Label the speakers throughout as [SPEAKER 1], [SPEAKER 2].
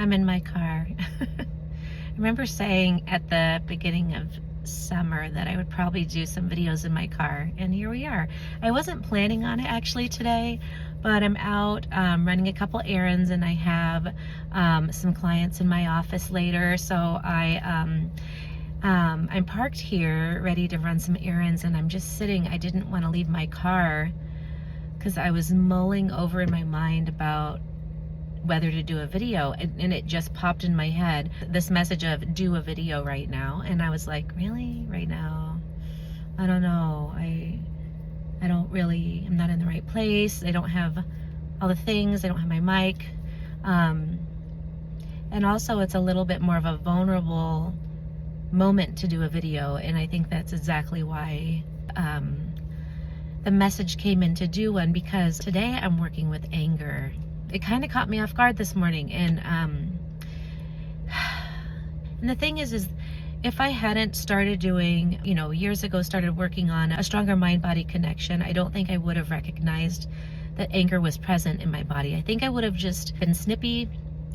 [SPEAKER 1] I'm in my car. I remember saying at the beginning of summer that I would probably do some videos in my car, and here we are. I wasn't planning on it actually today, but I'm out running a couple errands, and I have some clients in my office later, so I'm parked here ready to run some errands, and I'm just sitting. I didn't want to leave my car because I was mulling over in my mind about whether to do a video, and it just popped in my head, this message of do a video right now, and I was like, really? Right now? I don't know. I don't really, I'm not in the right place. I don't have all the things. I don't have my mic. And also it's a little bit more of a vulnerable moment to do a video, and I think that's exactly why the message came in to do one, because today I'm working with anger. It kind of caught me off guard this morning, and the thing is if I hadn't started doing, years ago, started working on a stronger mind-body connection, I don't think I would have recognized that anger was present in my body. I think I would have just been snippy,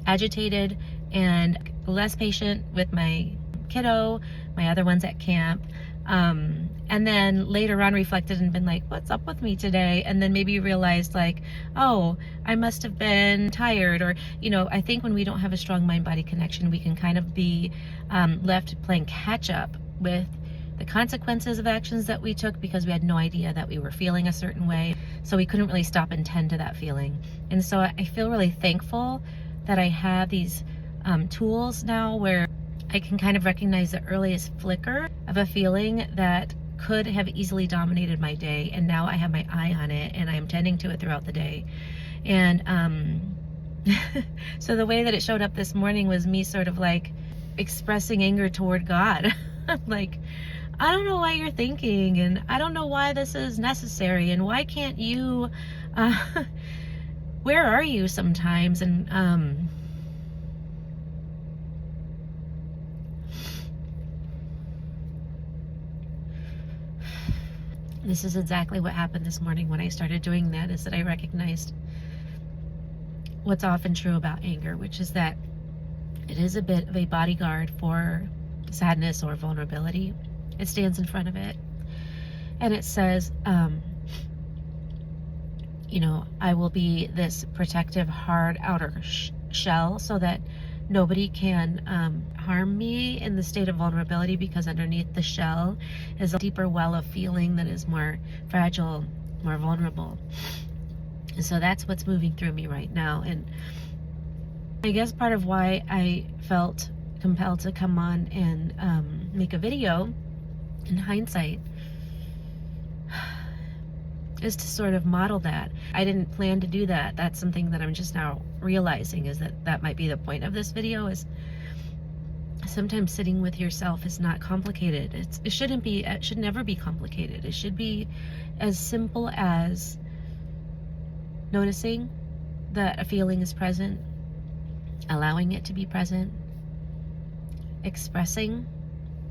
[SPEAKER 1] agitated, and less patient with my kiddo, my other ones at camp. And then later on reflected and been like, what's up with me today? And then maybe realized like, oh, I must have been tired. Or, I think when we don't have a strong mind-body connection, we can kind of be left playing catch up with the consequences of actions that we took because we had no idea that we were feeling a certain way. So we couldn't really stop and tend to that feeling. And so I feel really thankful that I have these tools now where I can kind of recognize the earliest flicker of a feeling that could have easily dominated my day, and now I have my eye on it and I'm tending to it throughout the day. And so the way that it showed up this morning was me sort of like expressing anger toward God. Like, I don't know why you're thinking, and I don't know why this is necessary, and why can't you where are you sometimes? And this is exactly what happened this morning when I started doing that, is that I recognized what's often true about anger, which is that it is a bit of a bodyguard for sadness or vulnerability. It stands in front of it and it says, I will be this protective, hard outer shell so that nobody can harm me in the state of vulnerability, because underneath the shell is a deeper well of feeling that is more fragile, more vulnerable. And so that's what's moving through me right now. And I guess part of why I felt compelled to come on and make a video, in hindsight, is to sort of model that. I didn't plan to do that. That's something that I'm just now realizing, is that might be the point of this video, is sometimes sitting with yourself is not complicated. It should never be complicated. It should be as simple as noticing that a feeling is present, allowing it to be present, expressing,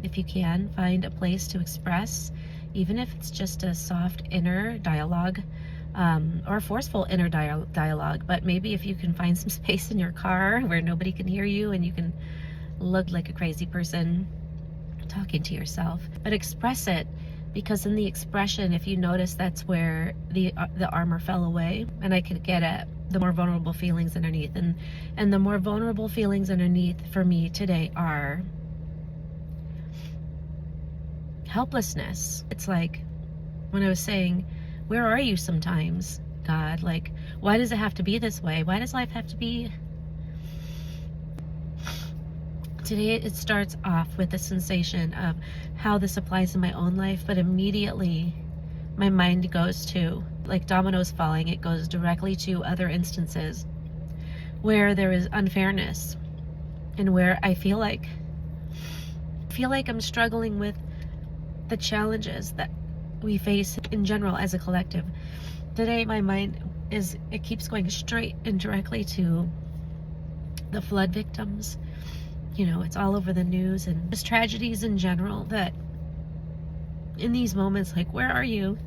[SPEAKER 1] if you can, find a place to express, even if it's just a soft inner dialogue, or a forceful inner dialogue. But maybe if you can find some space in your car where nobody can hear you and you can look like a crazy person talking to yourself, but express it, because in the expression, if you notice, that's where the armor fell away, and I could get at the more vulnerable feelings underneath. And the more vulnerable feelings underneath for me today are helplessness. It's like when I was saying, where are you sometimes, God? Like, why does it have to be this way? Why does life have to be? Today it starts off with a sensation of how this applies in my own life, but immediately my mind goes to, like dominoes falling, it goes directly to other instances where there is unfairness, and where I feel like I'm struggling with the challenges that we face in general as a collective. Today my mind it keeps going straight and directly to the flood victims. It's all over the news, and just tragedies in general, that in these moments, like, where are you?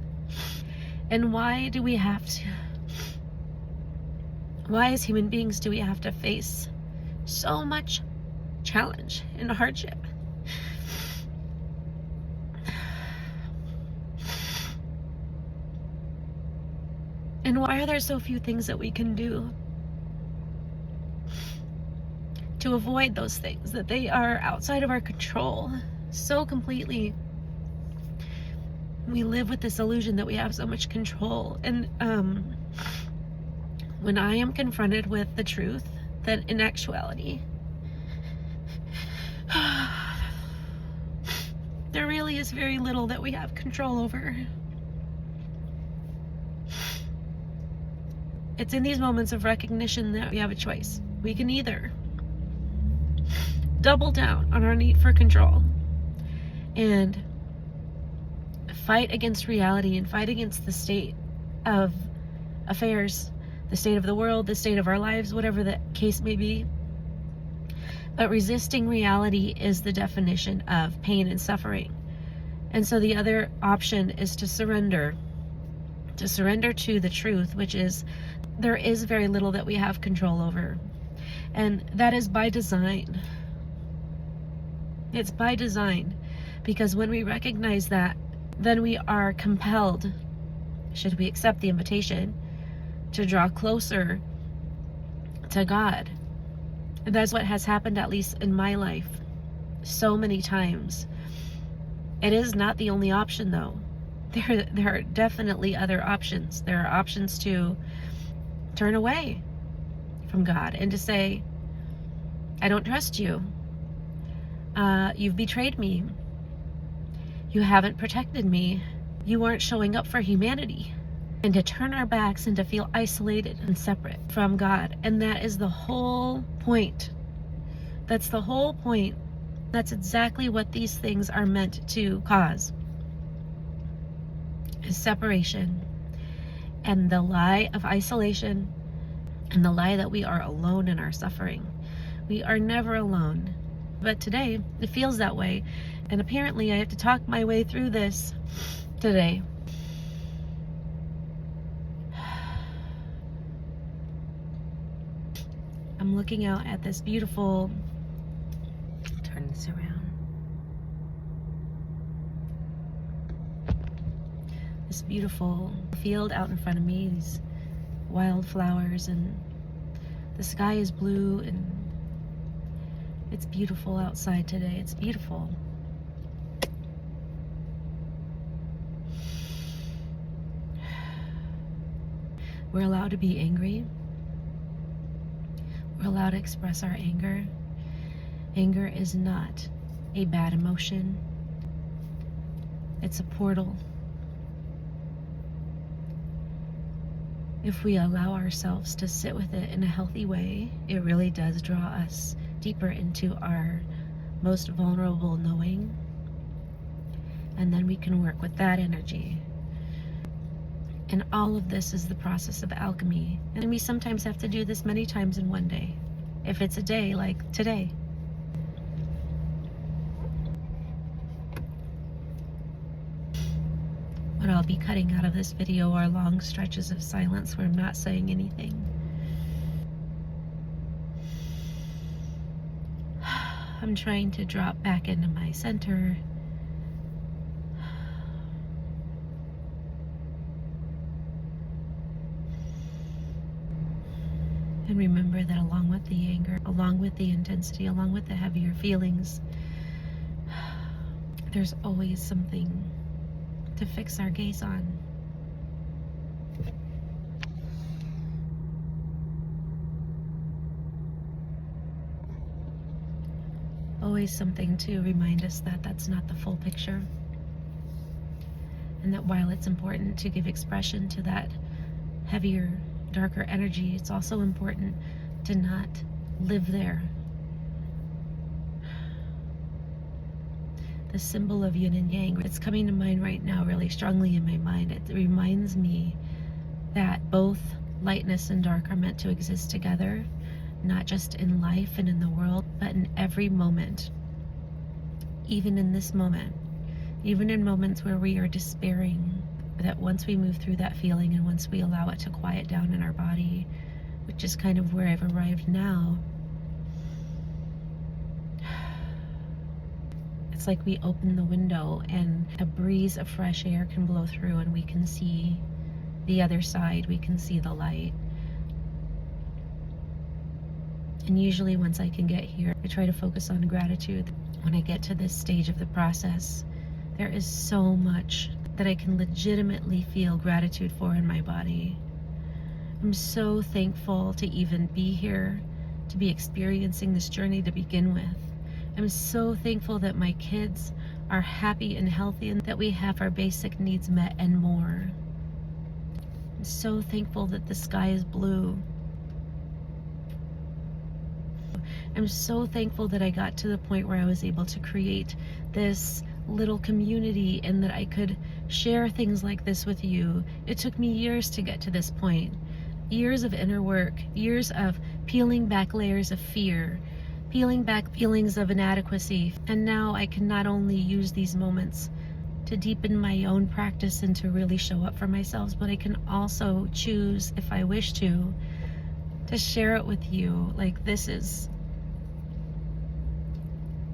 [SPEAKER 1] And why do we have to, why as human beings do we have to face so much challenge and hardship. And why are there so few things that we can do to avoid those things, that they are outside of our control so completely? We live with this illusion that we have so much control. And when I am confronted with the truth that in actuality there really is very little that we have control over, it's in these moments of recognition that we have a choice. We can either double down on our need for control and fight against reality and fight against the state of affairs, the state of the world, the state of our lives, whatever the case may be. But resisting reality is the definition of pain and suffering. And so the other option is to surrender to the truth, which is there is very little that we have control over. And that is by design. It's by design, because when we recognize that, then we are compelled, should we accept the invitation, to draw closer to God. And that's what has happened, at least in my life, so many times. It is not the only option, though. There are definitely other options. There are options to turn away from God and to say, I don't trust you. You've betrayed me. You haven't protected me. You aren't showing up for humanity. And to turn our backs and to feel isolated and separate from God. And that is the whole point. That's the whole point. That's exactly what these things are meant to cause. Is separation. And the lie of isolation. And the lie that we are alone in our suffering. We are never alone. But today, it feels that way. And apparently I have to talk my way through this today. I'm looking out at this beautiful, turn this around. This beautiful field out in front of me, these wildflowers, and the sky is blue, and it's beautiful outside today. It's beautiful. We're allowed to be angry. We're allowed to express our anger. Anger is not a bad emotion. It's a portal. If we allow ourselves to sit with it in a healthy way, it really does draw us deeper into our most vulnerable knowing. And then we can work with that energy. And all of this is the process of alchemy. And we sometimes have to do this many times in one day. If it's a day like today. What I'll be cutting out of this video are long stretches of silence where I'm not saying anything. I'm trying to drop back into my center. And remember that along with the anger, along with the intensity, along with the heavier feelings, there's always something to fix our gaze on. Always something to remind us that that's not the full picture. And that while it's important to give expression to that heavier, darker energy, it's also important to not live there. The symbol of yin and yang, it's coming to mind right now really strongly in my mind. It reminds me that both lightness and dark are meant to exist together, not just in life and in the world, but in every moment. Even in this moment, even in moments where we are despairing, that once we move through that feeling and once we allow it to quiet down in our body, which is kind of where I've arrived now, It's like we open the window and a breeze of fresh air can blow through and we can see the other side, we can see the light. And usually once I can get here, I try to focus on gratitude. When I get to this stage of the process, there is so much that I can legitimately feel gratitude for in my body. I'm so thankful to even be here, to be experiencing this journey to begin with. I'm so thankful that my kids are happy and healthy and that we have our basic needs met and more. I'm so thankful that the sky is blue. I'm so thankful that I got to the point where I was able to create this little community and that I could share things like this with you. It took me years to get to this point. Years of inner work, years of peeling back layers of fear, peeling back feelings of inadequacy. And now I can not only use these moments to deepen my own practice and to really show up for myself, but I can also choose, if I wish to share it with you. Like this is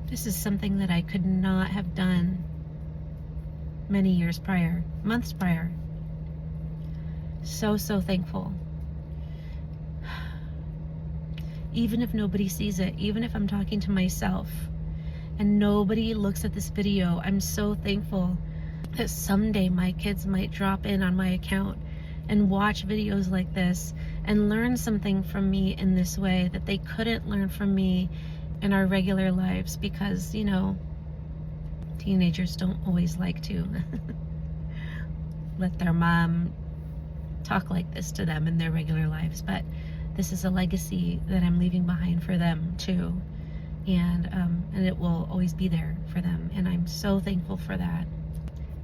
[SPEAKER 1] something that I could not have done many years prior, months prior. So thankful. Even if nobody sees it, even if I'm talking to myself and nobody looks at this video, I'm so thankful that someday my kids might drop in on my account and watch videos like this and learn something from me in this way that they couldn't learn from me in our regular lives, because, you know, teenagers don't always like to let their mom talk like this to them in their regular lives. But this is a legacy that I'm leaving behind for them too, and it will always be there for them, and I'm so thankful for that.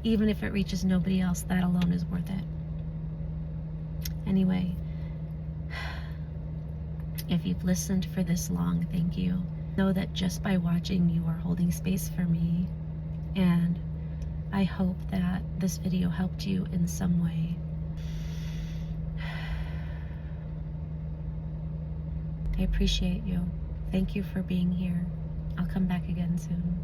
[SPEAKER 1] Even if it reaches nobody else, that alone is worth it. Anyway, if you've listened for this long, thank you. Know that just by watching, you are holding space for me, and I hope that this video helped you in some way. I appreciate you. Thank you for being here. I'll come back again soon.